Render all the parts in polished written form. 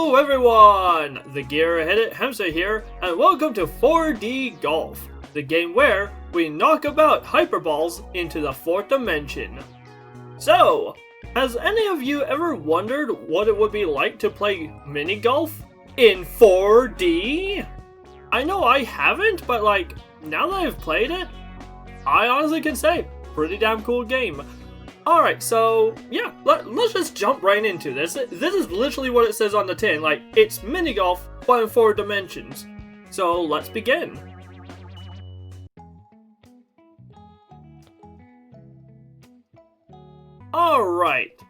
Hello everyone! The Gear Headed Hamster here, and welcome to 4D Golf, the game where we knock about hyperballs into the fourth dimension. So, has any of you ever wondered what it would be like to play mini golf in 4D? I know I haven't, but now that I've played it, I honestly can say, pretty damn cool game. Alright, so, yeah, let's just jump right into this. This is literally what it says on the tin, it's mini golf, but in 4 dimensions. So, let's begin. Alright,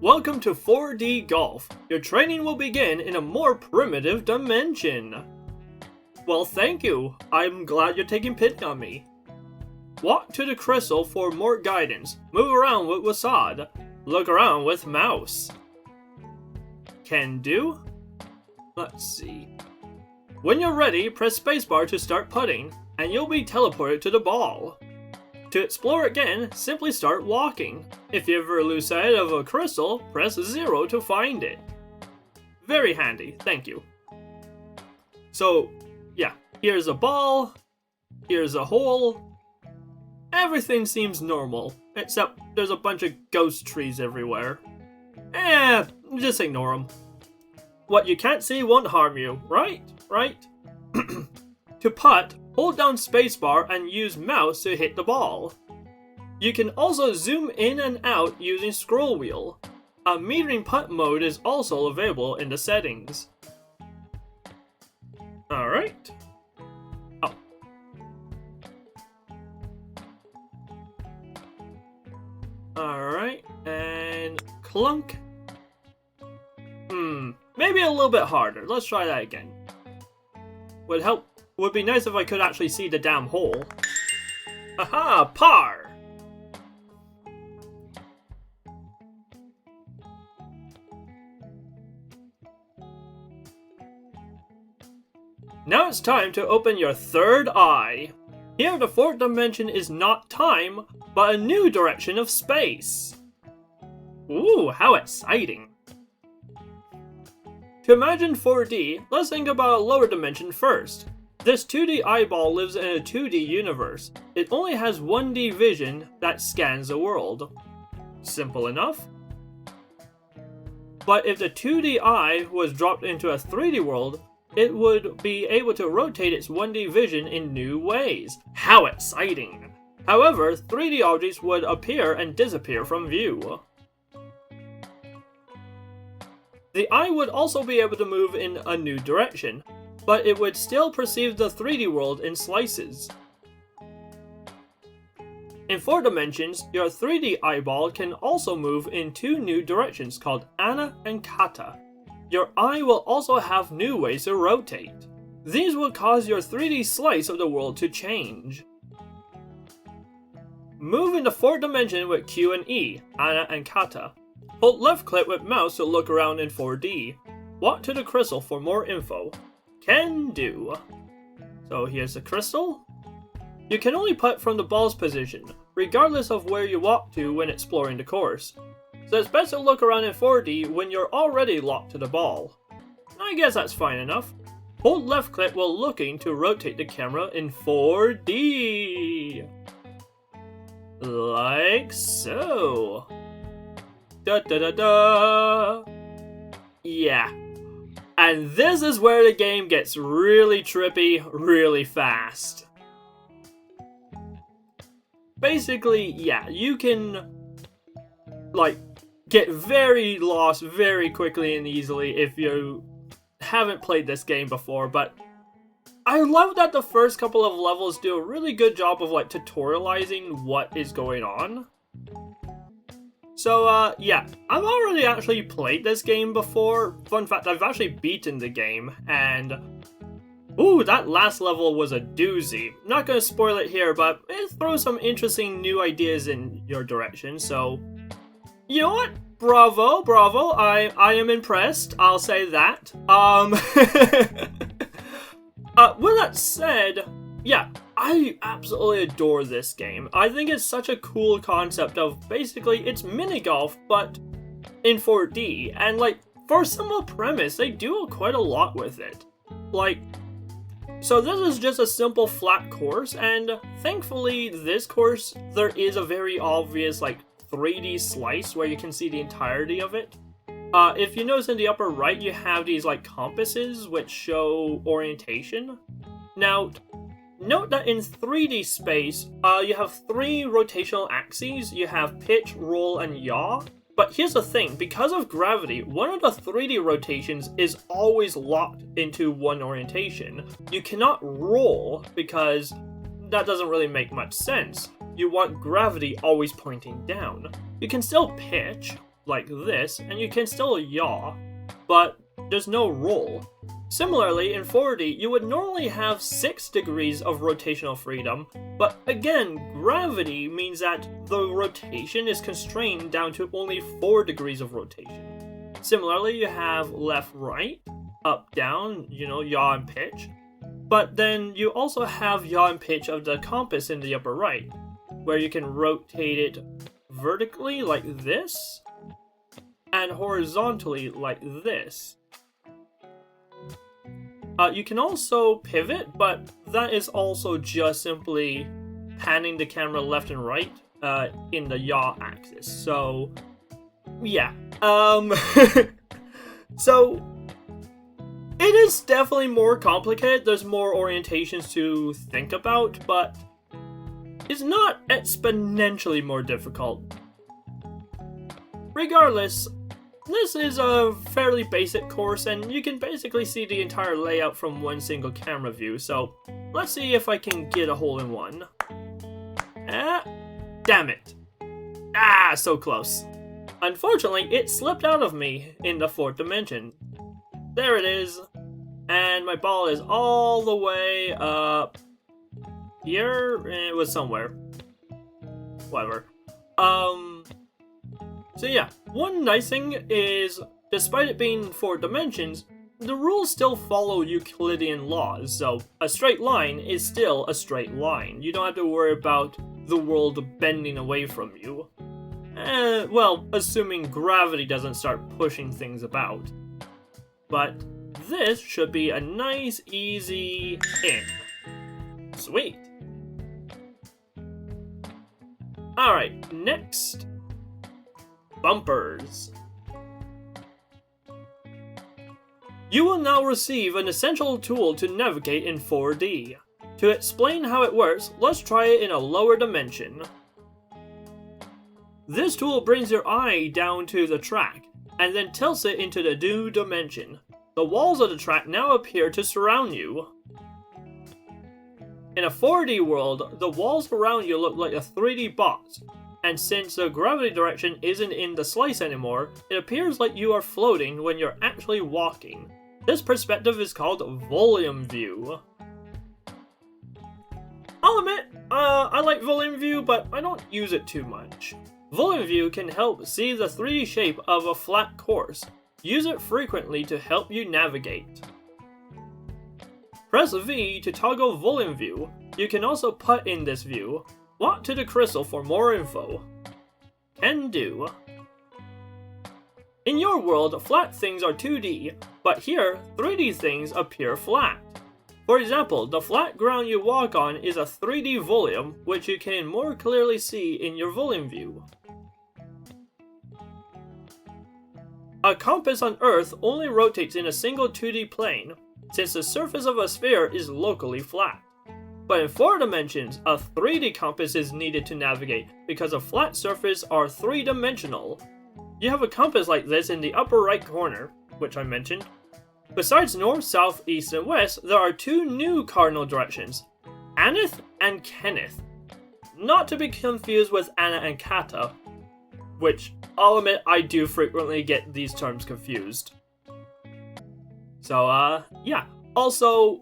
welcome to 4D Golf. Your training will begin in a more primitive dimension. Well, thank you. I'm glad you're taking pity on me. Walk to the crystal for more guidance. Move around with Wasad. Look around with mouse. Can do? Let's see. When you're ready, press spacebar to start putting, and you'll be teleported to the ball. To explore again, simply start walking. If you ever lose sight of a crystal, press 0 to find it. Very handy, thank you. So, yeah, here's a ball, here's a hole. Everything seems normal, except there's a bunch of ghost trees everywhere. Just ignore them. What you can't see won't harm you, right? Right? To putt, hold down spacebar and use mouse to hit the ball. You can also zoom in and out using scroll wheel. A metering putt mode is also available in the settings. Alright. Alright, and clunk. Maybe a little bit harder. Let's try that again. Would be nice if I could actually see the damn hole. Aha, par! Now it's time to open your third eye. Here the fourth dimension is not time, but a new direction of space. Ooh, how exciting. To imagine 4D, let's think about a lower dimension first. This 2D eyeball lives in a 2D universe. It only has 1D vision that scans the world. Simple enough. But if the 2D eye was dropped into a 3D world, it would be able to rotate its 1D vision in new ways. How exciting! However, 3D objects would appear and disappear from view. The eye would also be able to move in a new direction, but it would still perceive the 3D world in slices. In 4 dimensions, your 3D eyeball can also move in 2 new directions called Ana and Kata. Your eye will also have new ways to rotate. These will cause your 3D slice of the world to change. Move in the 4th dimension with Q and E, Ana and Kata. Hold left click with mouse to look around in 4D. Walk to the crystal for more info. Can do. So here's the crystal. You can only putt from the ball's position, regardless of where you walk to when exploring the course. So it's best to look around in 4D when you're already locked to the ball. I guess that's fine enough. Hold left click while looking to rotate the camera in 4D. Like so. Da da da da. Yeah. And this is where the game gets really trippy, really fast. Basically, yeah, you can get very lost very quickly and easily if you haven't played this game before, but I love that the first couple of levels do a really good job of tutorializing what is going on. So yeah, I've already actually played this game before. Fun fact, I've actually beaten the game, and ooh, that last level was a doozy. Not gonna spoil it here, but it throws some interesting new ideas in your direction, so you know what? Bravo, bravo. I am impressed. I'll say that. With that said, yeah, I absolutely adore this game. I think it's such a cool concept of basically it's mini golf, but in 4D. And for a simple premise, they do quite a lot with it. Like, so this is just a simple flat course, and thankfully this course, there is a very obvious like 3D slice where you can see the entirety of it. If you notice in the upper right, you have these like compasses which show orientation. Now, note that in 3D space, you have 3 rotational axes. You have pitch, roll, and yaw. But here's the thing, because of gravity, one of the 3D rotations is always locked into one orientation. You cannot roll because that doesn't really make much sense. You want gravity always pointing down. You can still pitch, like this, and you can still yaw, but there's no roll. Similarly, in 4D, you would normally have 6 degrees of rotational freedom, but again, gravity means that the rotation is constrained down to only 4 degrees of rotation. Similarly, you have left, right, up, down, yaw and pitch, but then you also have yaw and pitch of the compass in the upper right, where you can rotate it vertically like this, and horizontally like this. You can also pivot, but that is also just simply panning the camera left and right in the yaw axis. So, yeah. So, it is definitely more complicated. There's more orientations to think about, but it's not exponentially more difficult. Regardless, this is a fairly basic course, and you can basically see the entire layout from one single camera view, so let's see if I can get a hole-in-one. Damn it. So close. Unfortunately, it slipped out of me in the 4th dimension. There it is, and my ball is all the way up here. It was somewhere. Whatever. So yeah, one nice thing is, despite it being 4 dimensions, the rules still follow Euclidean laws, so a straight line is still a straight line. You don't have to worry about the world bending away from you. Well, assuming gravity doesn't start pushing things about. But this should be a nice, easy in. Sweet. Alright, next. Bumpers. You will now receive an essential tool to navigate in 4D. To explain how it works, let's try it in a lower dimension. This tool brings your eye down to the track, and then tilts it into the new dimension. The walls of the track now appear to surround you. In a 4D world, the walls around you look like a 3D box, and since the gravity direction isn't in the slice anymore, it appears like you are floating when you're actually walking. This perspective is called volume view. I'll admit, I like volume view, but I don't use it too much. Volume view can help see the 3D shape of a flat course. Use it frequently to help you navigate. Press V to toggle volume view. You can also put in this view. Walk to the crystal for more info. Can do. In your world, flat things are 2D, but here, 3D things appear flat. For example, the flat ground you walk on is a 3D volume, which you can more clearly see in your volume view. A compass on Earth only rotates in a single 2D plane, since the surface of a sphere is locally flat. But in 4 dimensions, a 3D compass is needed to navigate because a flat surface are 3-dimensional. You have a compass like this in the upper right corner, which I mentioned. Besides north, south, east, and west, there are 2 new cardinal directions, Aneth and Kenneth. Not to be confused with Anna and Kata, which I'll admit I do frequently get these terms confused. So, yeah. Also,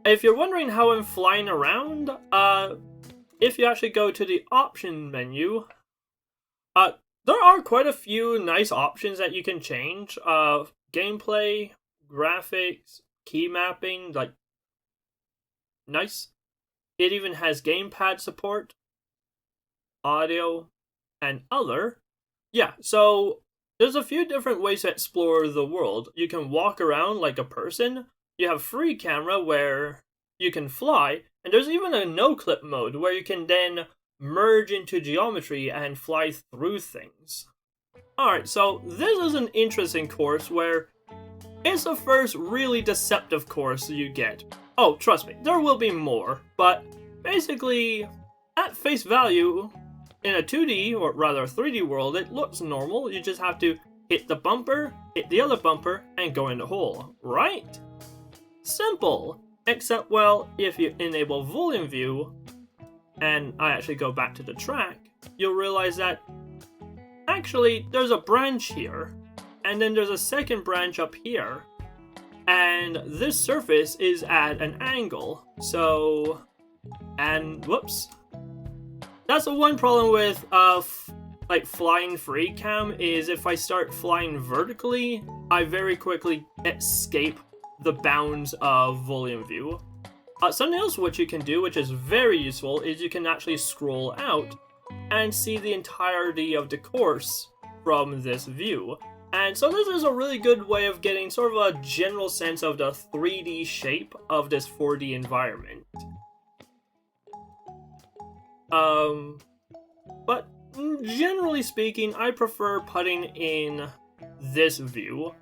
if you're wondering how I'm flying around, if you actually go to the option menu, there are quite a few nice options that you can change. Gameplay, graphics, key mapping, like, nice. It even has gamepad support, audio, and other. Yeah, so There's a few different ways to explore the world. You can walk around like a person, you have free camera where you can fly, and there's even a no-clip mode where you can then merge into geometry and fly through things. Alright, so this is an interesting course where it's the first really deceptive course you get. Oh, trust me, there will be more, but basically, at face value, in a 2D, or rather a 3D world, it looks normal. You just have to hit the bumper, hit the other bumper, and go in the hole, right? Simple! Except, well, if you enable volume view, and I actually go back to the track, you'll realize that actually there's a branch here, and then there's a second branch up here, and this surface is at an angle, so, and whoops. That's the one problem with like flying free cam, is if I start flying vertically, I very quickly escape the bounds of volume view. Something else which you can do, which is very useful, is you can actually scroll out and see the entirety of the course from this view. And so this is a really good way of getting sort of a general sense of the 3D shape of this 4D environment. But generally speaking, I prefer putting in this view,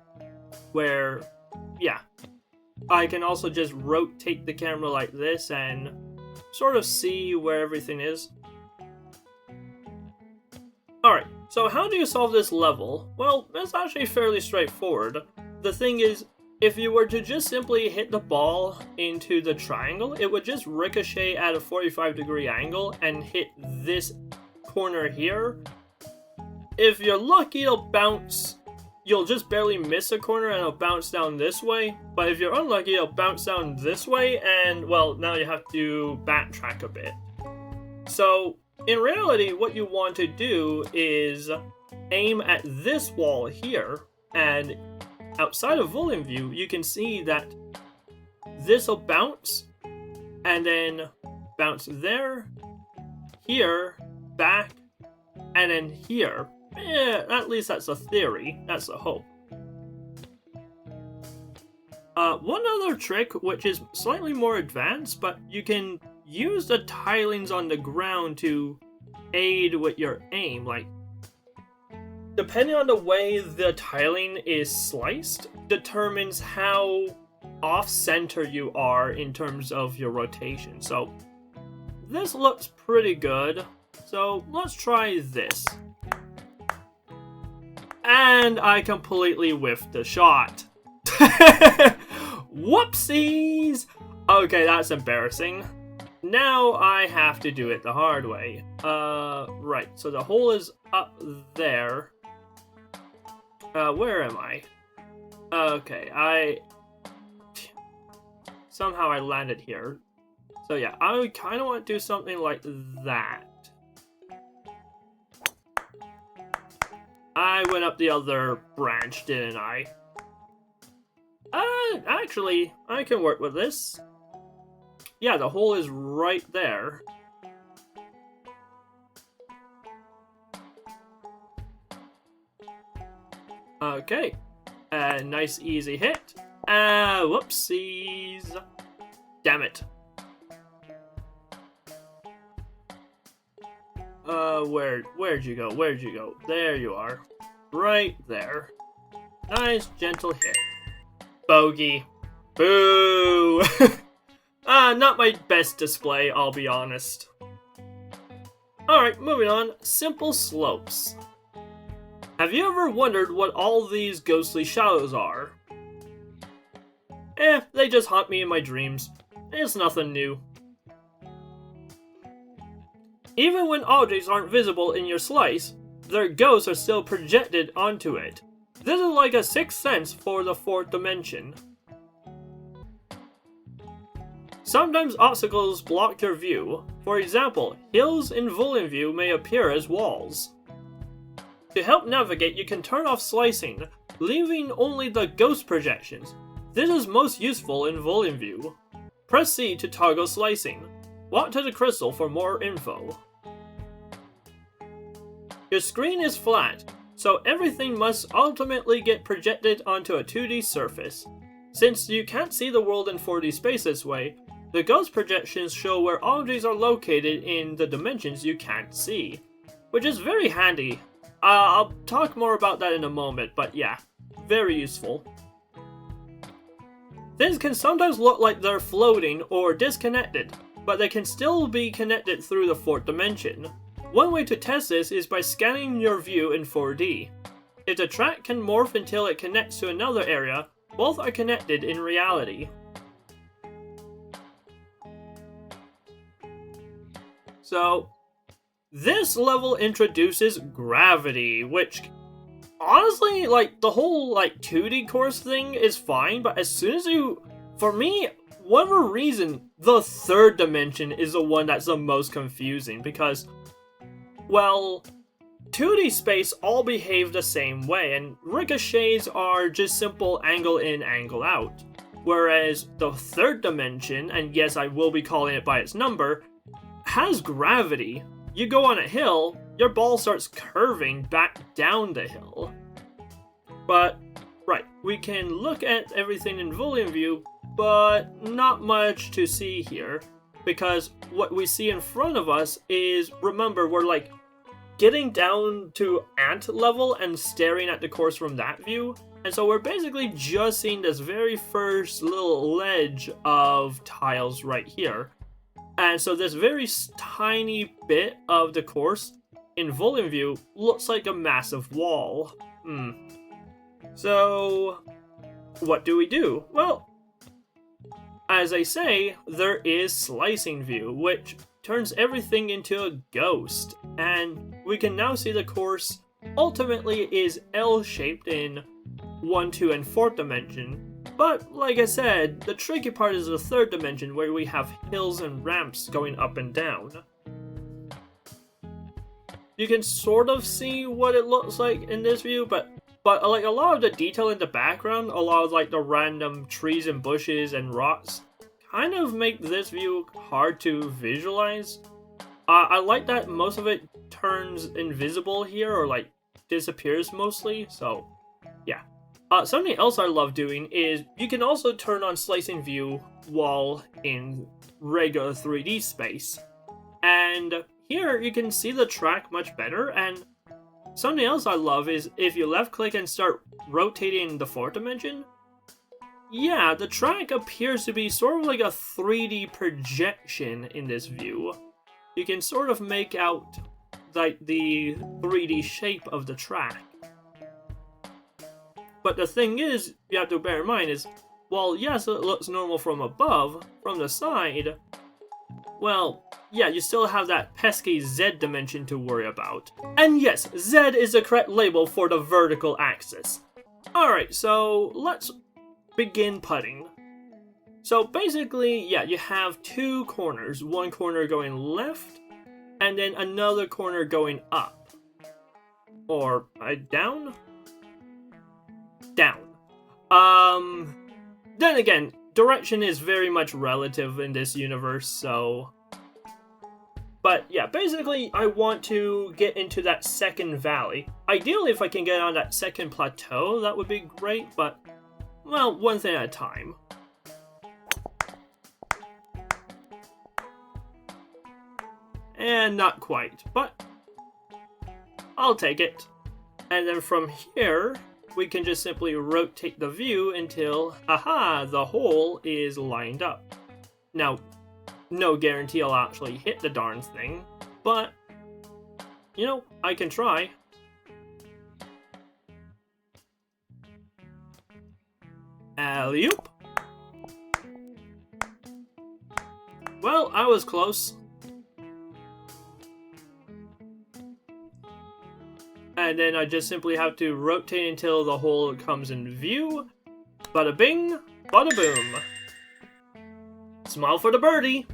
where, yeah, I can also just rotate the camera like this and sort of see where everything is. Alright, so how do you solve this level? Well, it's actually fairly straightforward. The thing is, if you were to just simply hit the ball into the triangle, it would just ricochet at a 45-degree angle and hit this corner here. If you're lucky, it'll bounce. You'll just barely miss a corner and it'll bounce down this way. But if you're unlucky, it'll bounce down this way, and, well, now you have to backtrack a bit. So, in reality, what you want to do is aim at this wall here, and outside of volume view, you can see that this will bounce, and then bounce there, here, back, and then here. At least that's a theory, that's a hope. One other trick, which is slightly more advanced, but you can use the tilings on the ground to aid with your aim. Like, depending on the way the tiling is sliced, determines how off-center you are in terms of your rotation. So, this looks pretty good. So, let's try this. And I completely whiffed the shot. Whoopsies! Okay, that's embarrassing. Now I have to do it the hard way. Right, so the hole is up there. Where am I? Okay, somehow I landed here. So yeah, I kind of want to do something like that. I went up the other branch, didn't I? Actually, I can work with this. Yeah, the hole is right there. Okay. Nice easy hit. Whoopsies. Damn it. Where'd you go? Where'd you go? There you are. Right there. Nice, gentle hit. Bogey. Boo! Not my best display, I'll be honest. Alright, moving on. Simple slopes. Have you ever wondered what all these ghostly shadows are? They just haunt me in my dreams. It's nothing new. Even when objects aren't visible in your slice, their ghosts are still projected onto it. This is like a sixth sense for the fourth dimension. Sometimes obstacles block your view. For example, hills in volume view may appear as walls. To help navigate, you can turn off slicing, leaving only the ghost projections. This is most useful in volume view. Press C to toggle slicing. Walk to the crystal for more info. Your screen is flat. so everything must ultimately get projected onto a 2D surface. Since you can't see the world in 4D space this way, the ghost projections show where objects are located in the dimensions you can't see, which is very handy. I'll talk more about that in a moment, but yeah, very useful. Things can sometimes look like they're floating or disconnected, but they can still be connected through the 4th dimension. One way to test this is by scanning your view in 4D. If the track can morph until it connects to another area, both are connected in reality. So, this level introduces gravity, which honestly, like, the whole, like, 2D course thing is fine, but as soon as for me, whatever reason, the 3rd dimension is the one that's the most confusing, because, well, 2D space all behave the same way, and ricochets are just simple angle in, angle out. Whereas the 3rd dimension, and yes, I will be calling it by its number, has gravity. You go on a hill, your ball starts curving back down the hill. But, right, we can look at everything in volume view, but not much to see here, because what we see in front of us is, remember, we're like getting down to ant level and staring at the course from that view, and so we're basically just seeing this very first little ledge of tiles right here. And so this very tiny bit of the course in volume view looks like a massive wall. So, what do we do? Well, as I say, there is slicing view, which turns everything into a ghost, and we can now see the course ultimately is L-shaped in 1, 2, and 4th dimension. But, like I said, the tricky part is the 3rd dimension, where we have hills and ramps going up and down. You can sort of see what it looks like in this view, but like a lot of the detail in the background, a lot of like the random trees and bushes and rocks, kind of make this view hard to visualize. I like that most of it turns invisible here, or like disappears mostly, so yeah. Something else I love doing is you can also turn on slicing view while in regular 3D space. And here you can see the track much better, and something else I love is if you left click and start rotating the 4th dimension, yeah, the track appears to be sort of like a 3D projection in this view. You can sort of make out like the 3D shape of the track. But the thing is, you have to bear in mind is, while yes, it looks normal from above, from the side, well, yeah, you still have that pesky Z dimension to worry about. And yes, Z is the correct label for the vertical axis. Alright, so let's begin putting. So basically, yeah, you have 2 corners, one corner going left, and then another corner going up. Or, down? Down. Then again, direction is very much relative in this universe, so... But yeah, basically, I want to get into that 2nd valley. Ideally, if I can get on that 2nd plateau, that would be great, but, well, one thing at a time. And not quite, but I'll take it. And then from here, we can just simply rotate the view until, aha, the hole is lined up. Now, no guarantee I'll actually hit the darn thing, but, you know, I can try. Alley-oop. Well, I was close. And then I just simply have to rotate until the hole comes in view. Bada bing, bada boom. Smile for the birdie.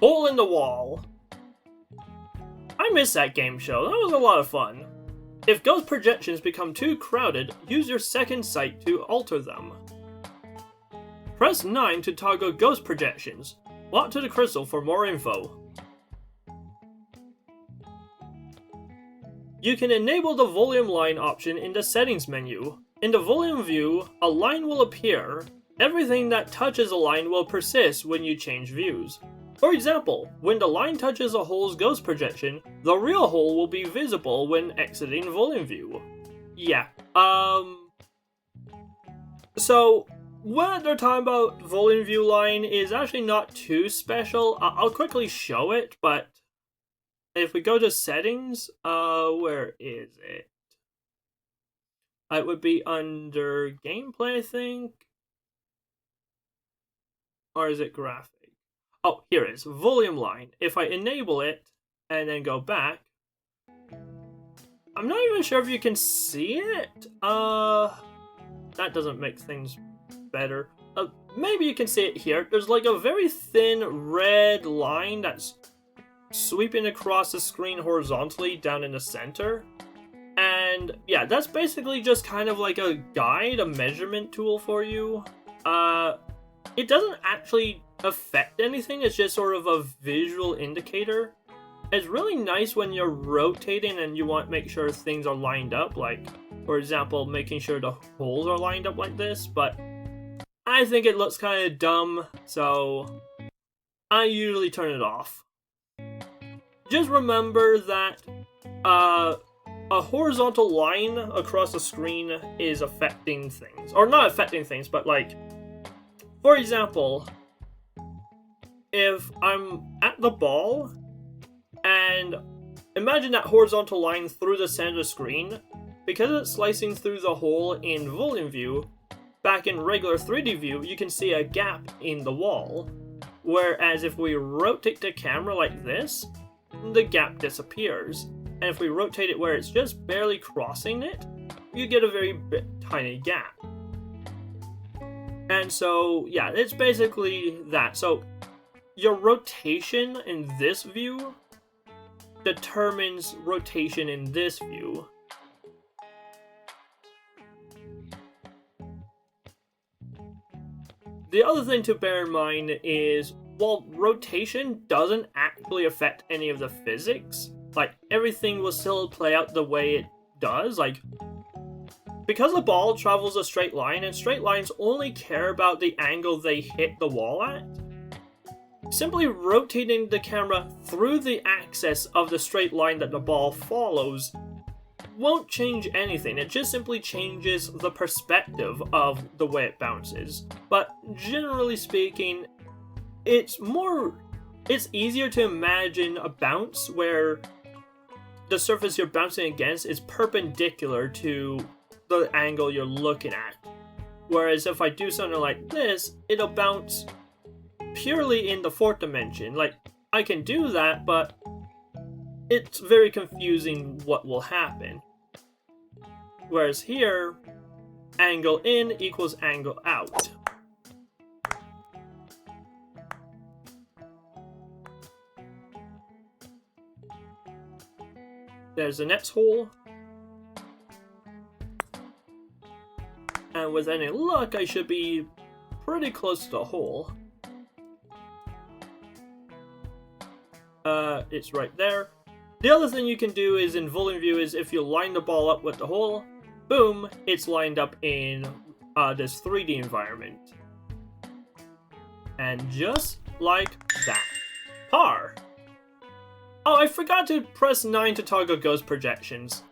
Hole in the wall. I miss that game show, that was a lot of fun. If ghost projections become too crowded, use your 2nd sight to alter them. Press 9 to toggle ghost projections. Walk to the crystal for more info. you can enable the volume line option in the settings menu. In the volume view, a line will appear. Everything that touches a line will persist when you change views. For example, when the line touches a hole's ghost projection, the real hole will be visible when exiting volume view. Yeah, so what they're talking about volume view line is actually not too special. I'll quickly show it, but if we go to settings, where is it? It would be under gameplay, I think. Or is it graphic? Oh, here it is, volume line. If I enable it and then go back, I'm not even sure if you can see it. That doesn't make things better. Maybe you can see it here. There's like a very thin red line that's sweeping across the screen horizontally down in the center. And yeah, that's basically just kind of like a guide, a measurement tool for you. It doesn't actually affect anything, it's just sort of a visual indicator. It's really nice when you're rotating and you want to make sure things are lined up, like, for example, making sure the holes are lined up like this, but I think it looks kind of dumb, so I usually turn it off. Just remember that a horizontal line across the screen is affecting things. Or not affecting things, but like, for example, if I'm at the ball, and imagine that horizontal line through the center of the screen, because it's slicing through the hole in volume view, back in regular 3D view, you can see a gap in the wall. Whereas if we rotate the camera like this, the gap disappears. And if we rotate it where it's just barely crossing it, you get a very tiny gap. And so, yeah, it's basically that. So, your rotation in this view determines rotation in this view. The other thing to bear in mind is, while rotation doesn't actually affect any of the physics, like, everything will still play out the way it does, like, because the ball travels a straight line, and straight lines only care about the angle they hit the wall at, simply rotating the camera through the axis of the straight line that the ball follows won't change anything. It just simply changes the perspective of the way it bounces. But generally speaking, it's easier to imagine a bounce where the surface you're bouncing against is perpendicular to the angle you're looking at. Whereas if I do something like this, it'll bounce purely in the fourth dimension. Like, I can do that, but it's very confusing what will happen. Whereas here, angle in equals angle out. There's the next hole. And with any luck, I should be pretty close to the hole. It's right there. The other thing you can do is in volume view is if you line the ball up with the hole, boom, it's lined up in this 3D environment. And just like that. Par! Oh, I forgot to press 9 to toggle ghost projections.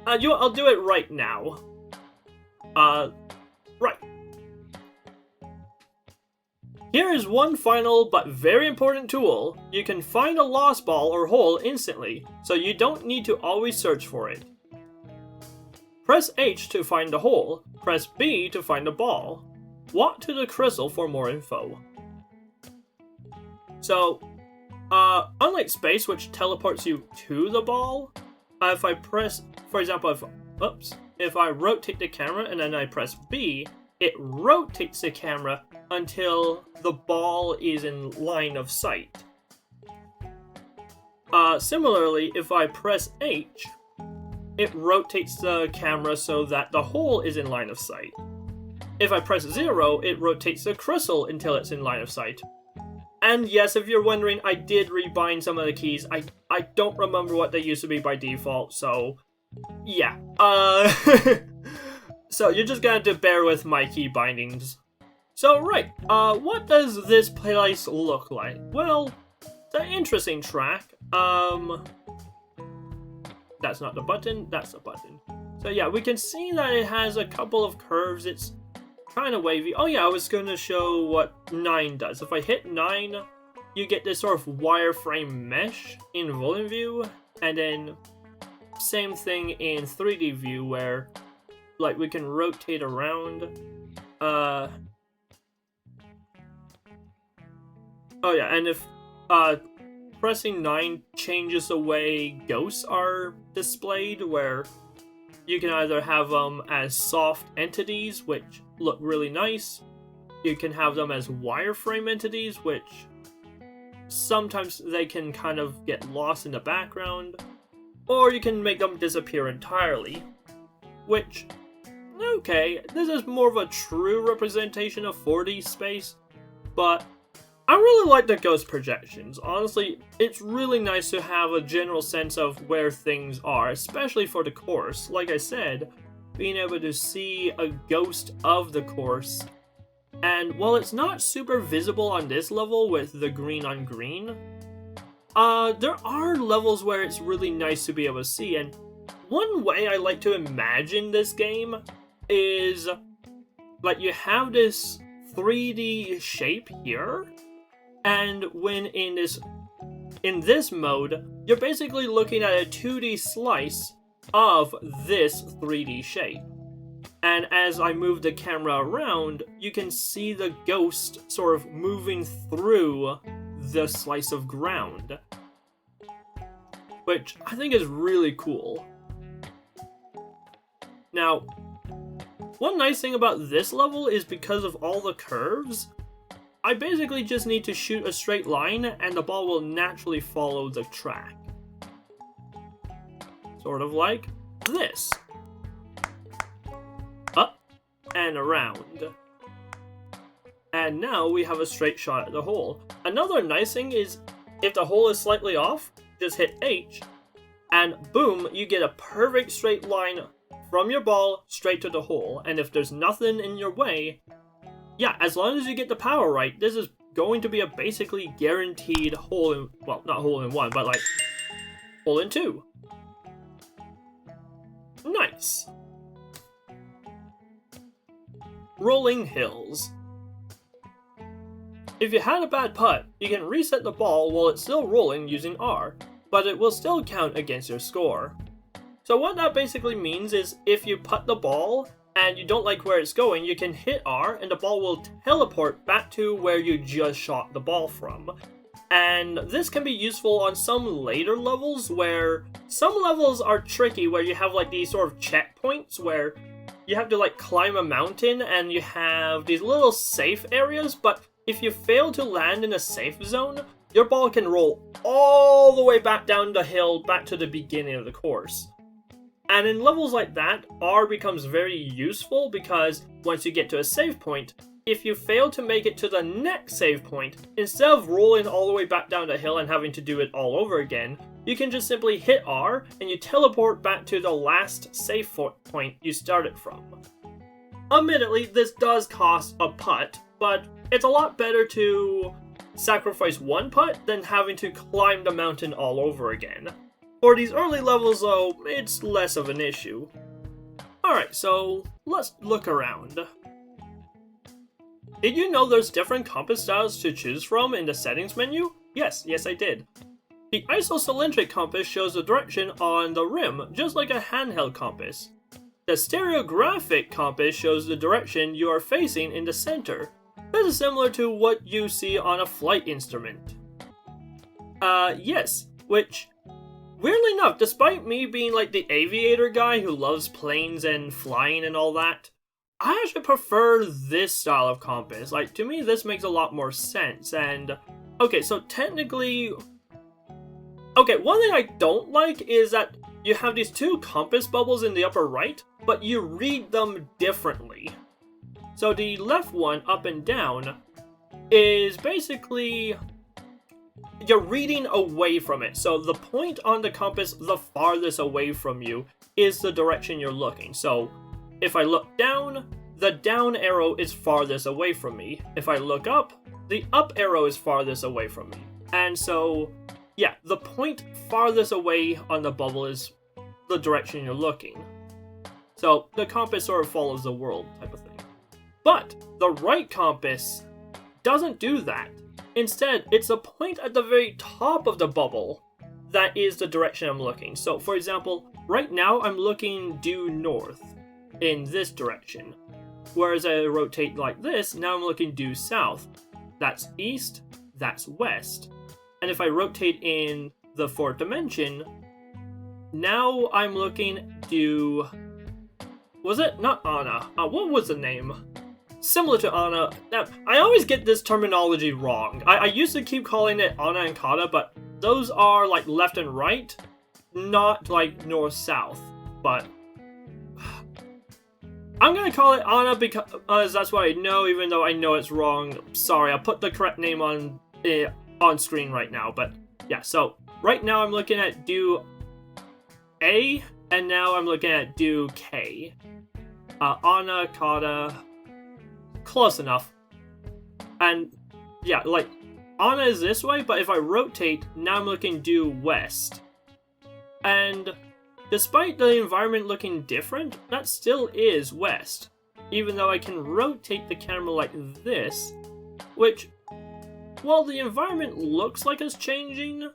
I'll do it right now. Right. Here is one final but very important tool. You can find a lost ball or hole instantly, so you don't need to always search for it. Press H to find the hole, press B to find the ball. Walk to the crystal for more info. So, unlike space, which teleports you to the ball, if I press, for example, if I rotate the camera and then I press B, it rotates the camera until the ball is in line of sight. Similarly, if I press H, it rotates the camera so that the hole is in line of sight. If I press 0, it rotates the crystal until it's in line of sight. And yes, if you're wondering, I did rebind some of the keys. I don't remember what they used to be by default, so yeah. So you're just gonna have to bear with my key bindings. So right, what does this place look like? Well, it's an interesting track. That's not the button, that's the button. So yeah, we can see that it has a couple of curves. It's kind of wavy. Oh yeah, I was going to show what 9 does. If I hit 9, you get this sort of wireframe mesh in volume view, and then same thing in 3D view where like we can rotate around. Oh yeah, and if pressing 9 changes the way ghosts are displayed, where you can either have them as soft entities, which look really nice. You can have them as wireframe entities, which sometimes they can kind of get lost in the background. Or you can make them disappear entirely, which, okay, this is more of a true representation of 4D space, but I really like the ghost projections. Honestly, it's really nice to have a general sense of where things are, especially for the course. Like I said, being able to see a ghost of the course. And while it's not super visible on this level with the green on green, there are levels where it's really nice to be able to see. And one way I like to imagine this game is like you have this 3D shape here, and when in this mode, you're basically looking at a 2D slice of this 3D shape. And as I move the camera around, you can see the ghost sort of moving through the slice of ground, which I think is really cool. Now, one nice thing about this level is because of all the curves, I basically just need to shoot a straight line and the ball will naturally follow the track. Sort of like this. Up and around. And now we have a straight shot at the hole. Another nice thing is, if the hole is slightly off, just hit H, and boom, you get a perfect straight line from your ball straight to the hole. And if there's nothing in your way, yeah, as long as you get the power right, this is going to be a basically guaranteed hole in, well, not hole in one, but like hole in 2. Nice. Rolling hills. If you had a bad putt, you can reset the ball while it's still rolling using R, but it will still count against your score. So what that basically means is if you putt the ball and you don't like where it's going, you can hit R and the ball will teleport back to where you just shot the ball from. And this can be useful on some later levels where some levels are tricky, where you have like these sort of checkpoints where you have to like climb a mountain and you have these little safe areas, but if you fail to land in a safe zone, your ball can roll all the way back down the hill back to the beginning of the course. And in levels like that, R becomes very useful because once you get to a save point, if you fail to make it to the next save point, instead of rolling all the way back down the hill and having to do it all over again, you can just simply hit R and you teleport back to the last save point you started from. Admittedly, this does cost a putt, but it's a lot better to sacrifice one putt than having to climb the mountain all over again. For these early levels though, it's less of an issue. Alright, so let's look around. Did you know there's different compass styles to choose from in the settings menu? Yes I did. The isocylindric compass shows the direction on the rim, just like a handheld compass. The stereographic compass shows the direction you are facing in the center. This is similar to what you see on a flight instrument. Yes, which, weirdly enough, despite me being like the aviator guy who loves planes and flying and all that, I actually prefer this style of compass. Like, to me, this makes a lot more sense. And, okay, so technically, okay, one thing I don't like is that you have these two compass bubbles in the upper right, but you read them differently. So the left one, up and down, is basically you're reading away from it. So the point on the compass the farthest away from you is the direction you're looking. So if I look down, the down arrow is farthest away from me. If I look up, the up arrow is farthest away from me. And so, yeah, the point farthest away on the bubble is the direction you're looking. So the compass sort of follows the world type of thing. But the right compass doesn't do that. Instead, it's a point at the very top of the bubble that is the direction I'm looking. So for example, right now I'm looking due north in this direction. Whereas I rotate like this, now I'm looking due south. That's east, that's west. And if I rotate in the fourth dimension, now I'm looking due... Was it? Not Anna. What was the name? Similar to Anna. Now, I always get this terminology wrong. I used to keep calling it Anna and Kata, but those are like left and right, not like north-south. But I'm gonna call it Anna because that's what I know, even though I know it's wrong. Sorry, I'll put the correct name on screen right now. But yeah, so right now I'm looking at due A, and now I'm looking at due K. Anna, Kata, close enough. And yeah, like Anna is this way, but if I rotate, now I'm looking due west. And despite the environment looking different, that still is west. Even though I can rotate the camera like this, which, while the environment looks like it's changing,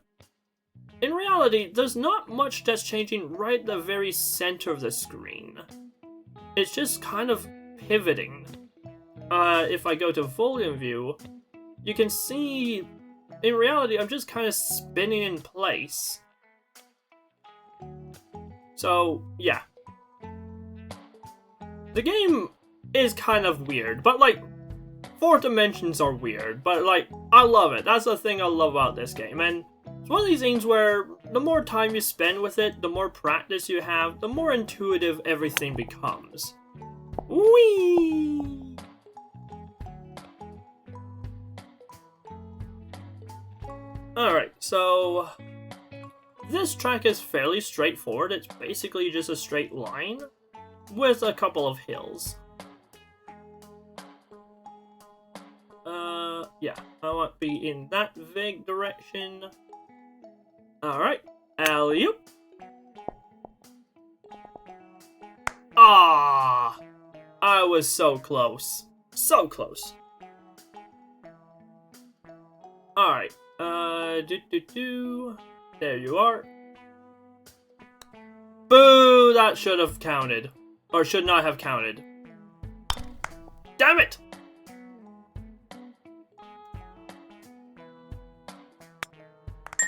in reality, there's not much that's changing right at the very center of the screen. It's just kind of pivoting. If I go to volume view, you can see, in reality, I'm just kind of spinning in place. So, yeah. The game is kind of weird, but like, fourth dimensions are weird, but like, I love it. That's the thing I love about this game, and it's one of these things where the more time you spend with it, the more practice you have, the more intuitive everything becomes. Whee! Alright, so this track is fairly straightforward. It's basically just a straight line with a couple of hills. Yeah, I want to be in that vague direction. Alright, alley-oop. Ah, I was so close. So close. Alright, there you are. Boo, that should have counted. Or should not have counted. Damn it!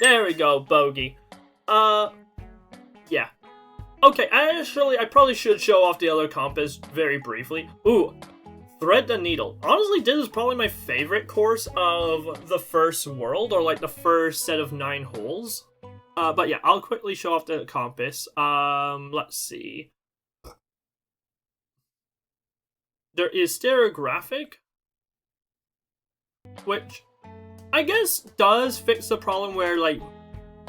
There we go, bogey. Yeah. Okay, I probably should show off the other compass very briefly. Ooh, thread the needle. Honestly, this is probably my favorite course of the first world, or like the first set of 9 holes. But yeah, I'll quickly show off the compass. Let's see. There is stereographic, which I guess does fix the problem where, like,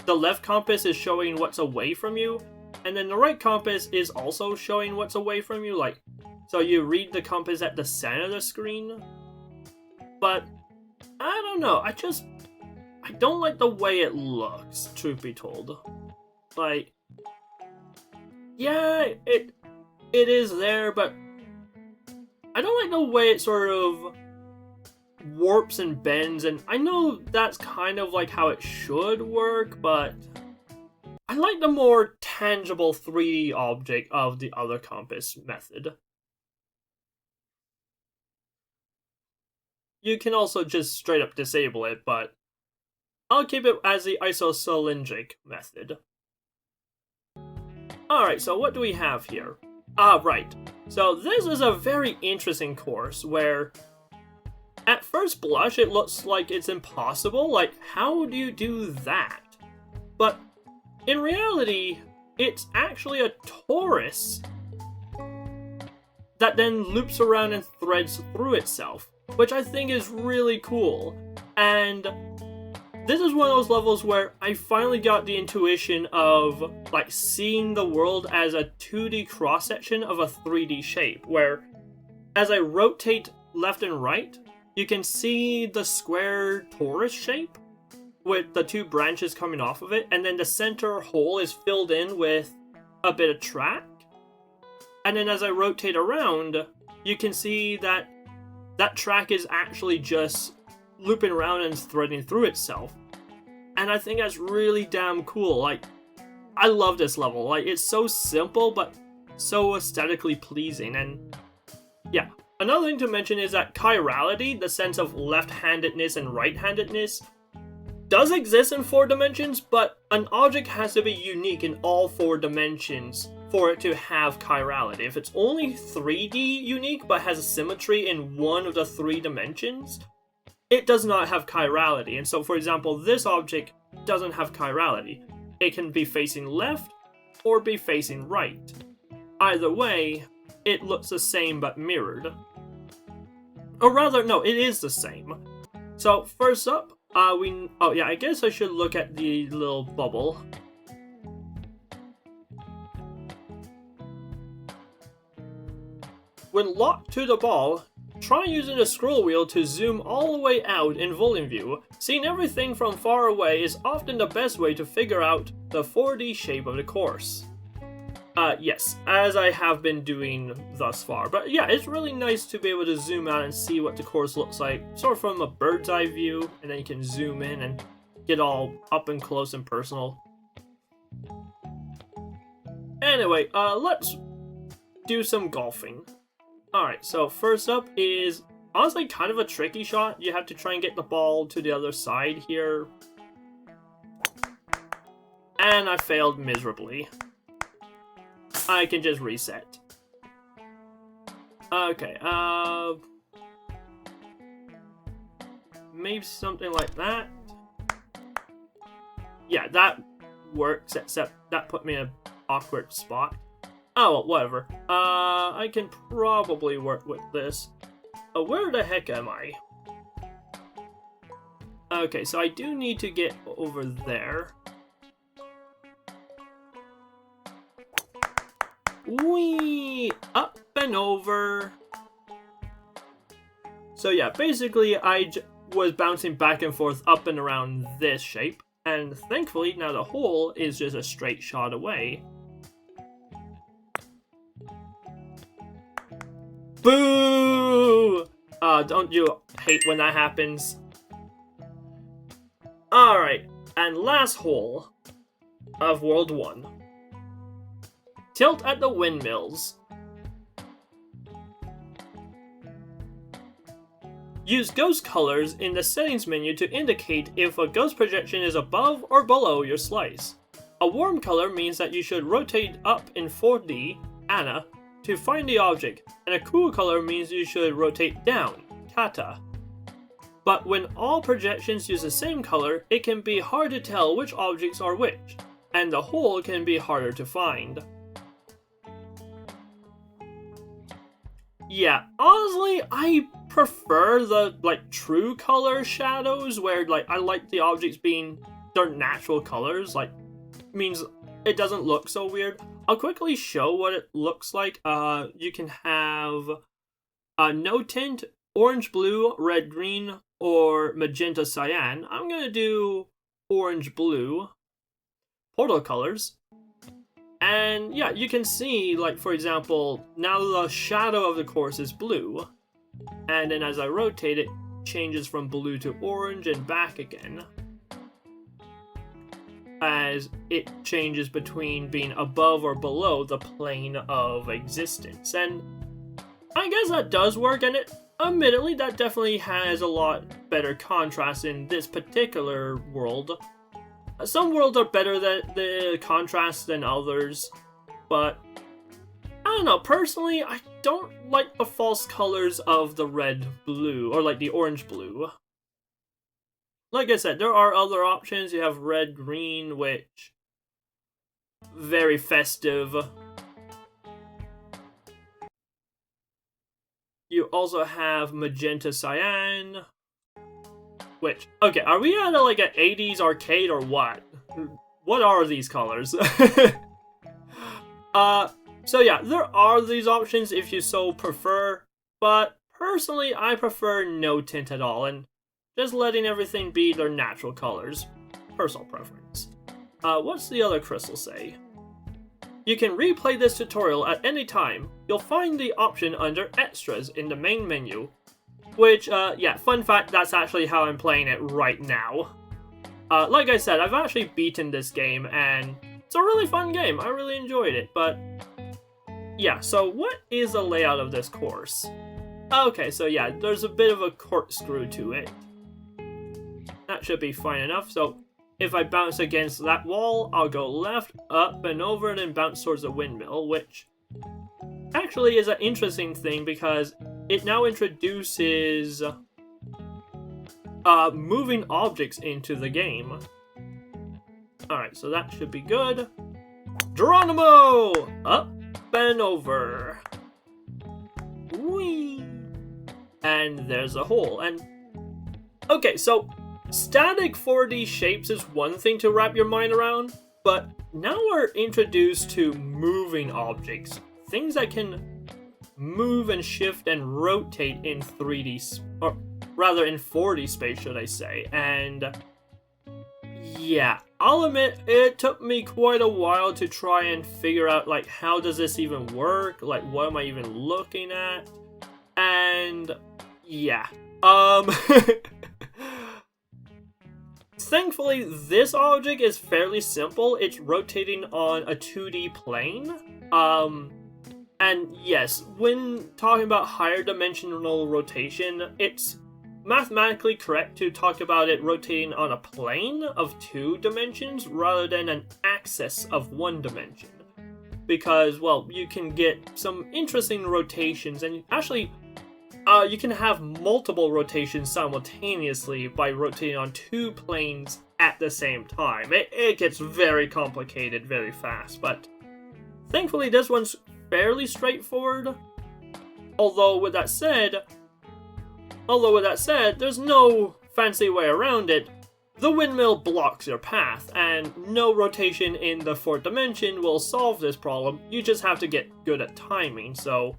the left compass is showing what's away from you, and then the right compass is also showing what's away from you, like, so you read the compass at the center of the screen. But, I don't know, I don't like the way it looks, truth be told. Like, yeah, it is there, but I don't like the way it sort of warps and bends, and I know that's kind of like how it should work, but I like the more tangible 3D object of the other compass method. You can also just straight up disable it, but I'll keep it as the isocylindric method. Alright, so what do we have here? Right. So this is a very interesting course where at first blush, it looks like it's impossible. Like, how do you do that? But in reality, it's actually a torus that then loops around and threads through itself, which I think is really cool. And this is one of those levels where I finally got the intuition of like seeing the world as a 2D cross-section of a 3D shape, where as I rotate left and right, you can see the square torus shape with the two branches coming off of it, and then the center hole is filled in with a bit of track. And then as I rotate around, you can see that that track is actually just looping around and threading through itself. And I think that's really damn cool. Like, I love this level. Like, it's so simple, but so aesthetically pleasing. And yeah. Another thing to mention is that chirality, the sense of left-handedness and right-handedness, does exist in 4 dimensions, but an object has to be unique in all 4 dimensions for it to have chirality. If it's only 3D unique but has a symmetry in one of the 3 dimensions, it does not have chirality. And so, for example, this object doesn't have chirality. It can be facing left or be facing right. Either way, it looks the same but mirrored. Or rather, no, it is the same. So, first up, I guess I should look at the little bubble. When locked to the ball, try using the scroll wheel to zoom all the way out in volume view. Seeing everything from far away is often the best way to figure out the 4D shape of the course. Yes, as I have been doing thus far. But yeah, it's really nice to be able to zoom out and see what the course looks like, sort of from a bird's eye view, and then you can zoom in and get all up and close and personal. Anyway, let's do some golfing. Alright, so first up is honestly kind of a tricky shot. You have to try and get the ball to the other side here. And I failed miserably. I can just reset. Okay, maybe something like that. Yeah, that works, except that put me in an awkward spot. Oh, well, whatever. I can probably work with this. Where the heck am I? Okay, so I do need to get over there. Whee! Up and over. So yeah, basically I was bouncing back and forth up and around this shape. And thankfully now the hole is just a straight shot away. Boo! Don't you hate when that happens? Alright, and last hole of World 1. Tilt at the windmills. Use ghost colors in the settings menu to indicate if a ghost projection is above or below your slice. A warm color means that you should rotate up in 4D, Anna, to find the object, and a cool color means you should rotate down, Kata. But when all projections use the same color, it can be hard to tell which objects are which, and the hole can be harder to find. Yeah, honestly, I prefer the, true color shadows, where, I like the objects being their natural colors, means it doesn't look so weird. I'll quickly show what it looks like. You can have no tint, orange, blue, red, green, or magenta, cyan. I'm gonna do orange, blue, portal colors. And yeah, you can see, for example, now the shadow of the course is blue. And then as I rotate it, changes from blue to orange and back again. As it changes between being above or below the plane of existence. And I guess that does work, and admittedly, that definitely has a lot better contrast in this particular world. Some worlds are better at the contrast than others, but I don't know, personally, I don't like the false colors of the red-blue, or the orange-blue. Like I said, there are other options. You have red-green, which very festive. You also have magenta cyan, Which, okay, are we at like an 80s arcade or what? What are these colors? So yeah, there are these options if you so prefer, but personally I prefer no tint at all and just letting everything be their natural colors. Personal preference. What's the other crystal say? You can replay this tutorial at any time. You'll find the option under Extras in the main menu. Which, yeah, fun fact, that's actually how I'm playing it right now. Like I said, I've actually beaten this game, and it's a really fun game. I really enjoyed it, but yeah, so what is the layout of this course? Okay, so yeah, there's a bit of a corkscrew to it. That should be fine enough, so if I bounce against that wall, I'll go left, up, and over, and then bounce towards the windmill, which actually is an interesting thing because it now introduces moving objects into the game. Alright, so that should be good. Geronimo! Up and over. Whee! And there's a hole. And okay, so static 4D shapes is one thing to wrap your mind around, but now we're introduced to moving objects. Things that can move and shift and rotate in 3D, or rather in 4D space, should I say. And yeah, I'll admit, it took me quite a while to try and figure out, like, how does this even work? Like, what am I even looking at? And yeah, thankfully, this object is fairly simple. It's rotating on a 2D plane. And yes, when talking about higher dimensional rotation, it's mathematically correct to talk about it rotating on a plane of 2 dimensions rather than an axis of 1 dimension. Because, well, you can get some interesting rotations, and actually, you can have multiple rotations simultaneously by rotating on 2 planes at the same time. It gets very complicated very fast, but thankfully this one's fairly straightforward. Although with that said, there's no fancy way around it. The windmill blocks your path, and no rotation in the 4th dimension will solve this problem. You just have to get good at timing, so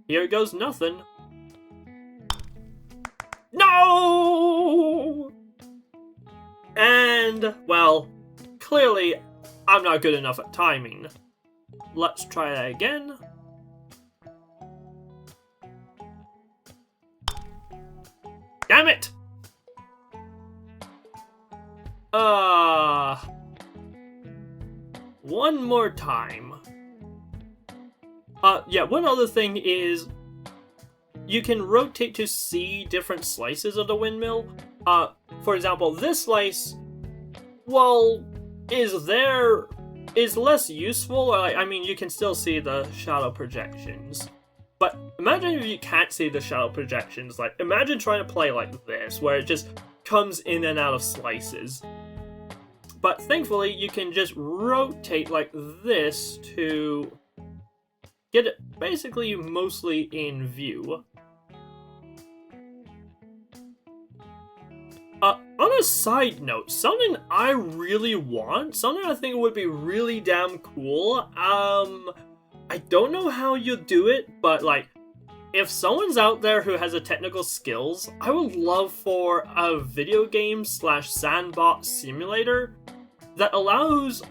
here goes nothing. No! And, well, clearly I'm not good enough at timing. Let's try that again. Damn it! One more time. Yeah, one other thing is you can rotate to see different slices of the windmill. For example, this slice, well, is less useful. I mean, you can still see the shadow projections. But imagine if you can't see the shadow projections. Like, imagine trying to play like this, where it just comes in and out of slices. But thankfully, you can just rotate like this to get it basically mostly in view. On a side note, something I really want, something I think would be really damn cool, I don't know how you do it, but like, if someone's out there who has the technical skills, I would love for a video game / sandbox simulator that allows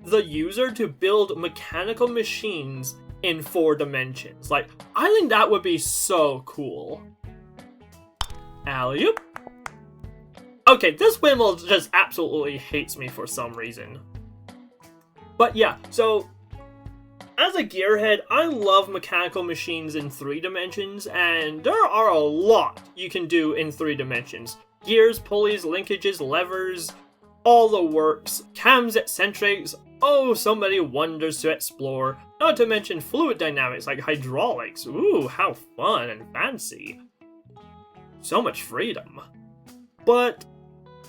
the user to build mechanical machines in 4 dimensions. Like, I think that would be so cool. Alley-oop. Okay, this windmill just absolutely hates me for some reason. But yeah, so as a gearhead, I love mechanical machines in 3 dimensions, and there are a lot you can do in 3 dimensions. Gears, pulleys, linkages, levers, all the works, cams, eccentrics, oh, so many wonders to explore, not to mention fluid dynamics like hydraulics. Ooh, how fun and fancy. So much freedom. But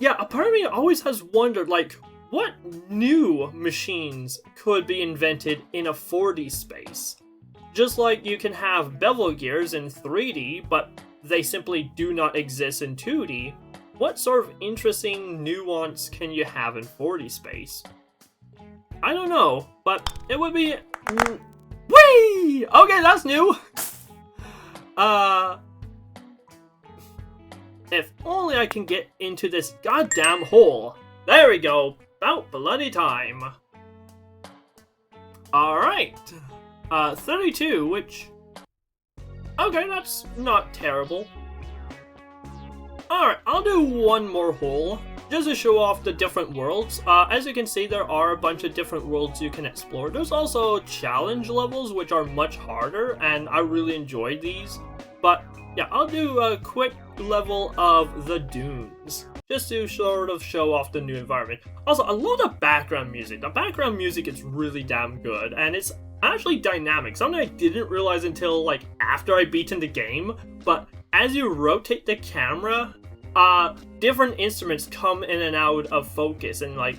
yeah, a part of me always has wondered, like, what new machines could be invented in a 4D space? Just like you can have bevel gears in 3D, but they simply do not exist in 2D. what sort of interesting nuance can you have in 4D space? I don't know, but it would be... Whee! Okay, that's new! If only I can get into this goddamn hole. There we go. About bloody time. Alright. 32, which... Okay, that's not terrible. Alright, I'll do one more hole, just to show off the different worlds. As you can see, there are a bunch of different worlds you can explore. There's also challenge levels, which are much harder, and I really enjoyed these. But, yeah, I'll do a quick level of the dunes, just to sort of show off the new environment. Also, I love the background music. The background music is really damn good, and it's actually dynamic, something I didn't realize until, like, after I beaten the game, but as you rotate the camera, different instruments come in and out of focus and, like,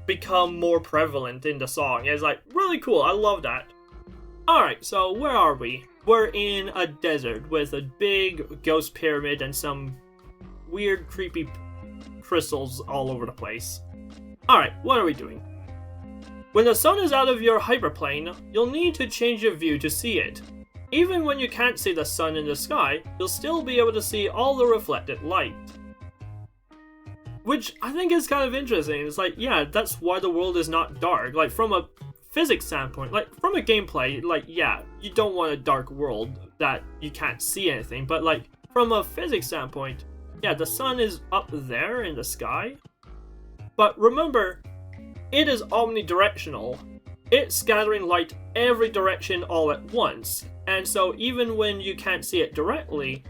become more prevalent in the song. It's, like, really cool. I love that. Alright, so where are we? We're in a desert with a big ghost pyramid and some weird, creepy crystals all over the place. Alright, what are we doing? When the sun is out of your hyperplane, you'll need to change your view to see it. Even when you can't see the sun in the sky, you'll still be able to see all the reflected light. Which I think is kind of interesting. It's like, yeah, that's why the world is not dark. Like, from a physics standpoint, like, from a gameplay, like, yeah, you don't want a dark world that you can't see anything. But, like, from a physics standpoint, yeah, the sun is up there in the sky. But remember, it is omnidirectional. It's scattering light every direction all at once. And so even when you can't see it directly,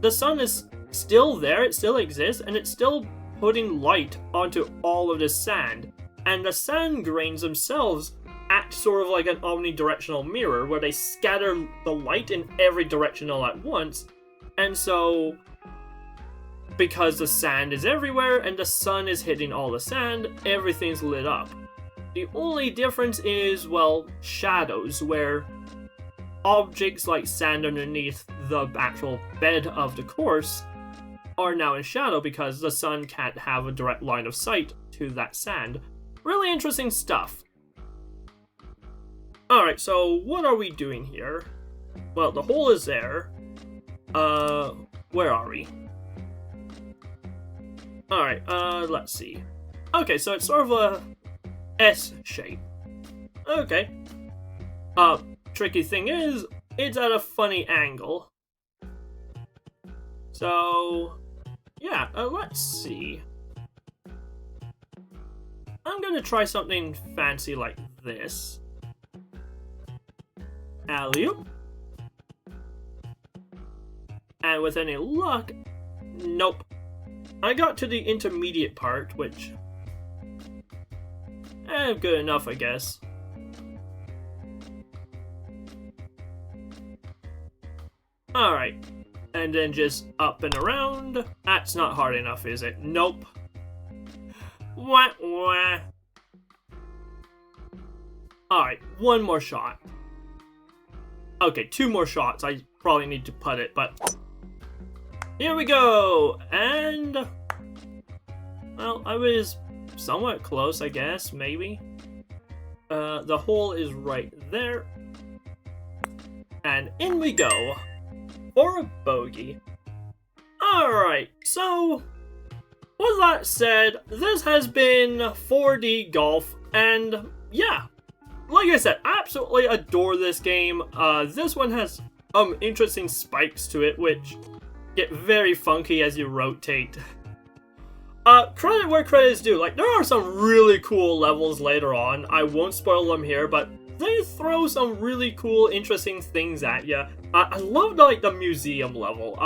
the sun is still there, it still exists, and it's still putting light onto all of this sand. And the sand grains themselves act sort of like an omnidirectional mirror, where they scatter the light in every direction all at once. And so, because the sand is everywhere and the sun is hitting all the sand, everything's lit up. The only difference is, well, shadows, where objects like sand underneath the actual bed of the course are now in shadow because the sun can't have a direct line of sight to that sand. Really interesting stuff. Alright, so what are we doing here? Well, the hole is there. Where are we? Alright, let's see. Okay, so it's sort of a S shape. Okay. Tricky thing is, it's at a funny angle. So, yeah, let's see. I'm gonna try something fancy like this. Alley-oop. And with any luck, nope. I got to the intermediate part, which... good enough, I guess. Alright, and then just up and around. That's not hard enough, is it? Nope. Wah, wah. Alright, one more shot. Okay, two more shots. I probably need to putt it, but... Here we go! And... well, I was somewhat close, I guess, maybe. The hole is right there. And in we go. For a bogey. Alright, so... with that said, this has been 4D Golf, and yeah. Like I said, I absolutely adore this game. This one has interesting spikes to it, which get very funky as you rotate. Credit where credit is due. Like, there are some really cool levels later on. I won't spoil them here, but they throw some really cool, interesting things at you. I love, like, the museum level.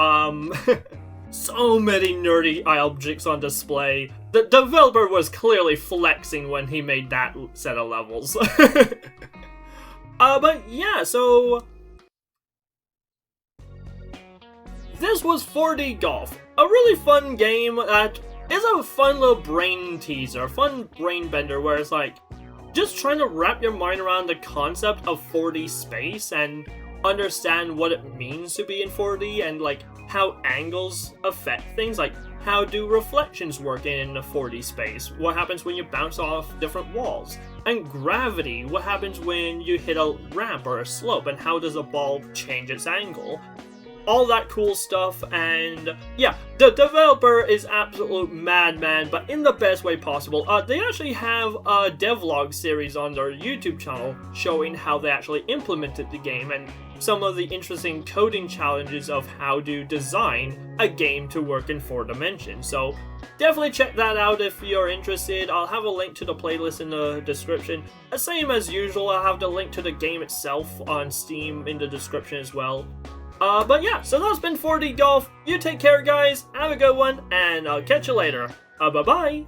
So many nerdy objects on display. The developer was clearly flexing when he made that set of levels. But yeah, so... this was 4D Golf. A really fun game that is a fun little brain teaser, a fun brain bender where it's like, just trying to wrap your mind around the concept of 4D space and understand what it means to be in 4D and like how angles affect things, like how do reflections work in a 4D space, what happens when you bounce off different walls, and gravity, what happens when you hit a ramp or a slope, and how does a ball change its angle. All that cool stuff, and yeah, the developer is absolute madman, but in the best way possible. They actually have a devlog series on their YouTube channel showing how they actually implemented the game and some of the interesting coding challenges of how to design a game to work in 4 dimensions. So definitely check that out if you're interested. I'll have a link to the playlist in the description. Same as usual, I'll have the link to the game itself on Steam in the description as well. But yeah, so that's been 4D Golf. You take care, guys. Have a good one, and I'll catch you later. Bye-bye.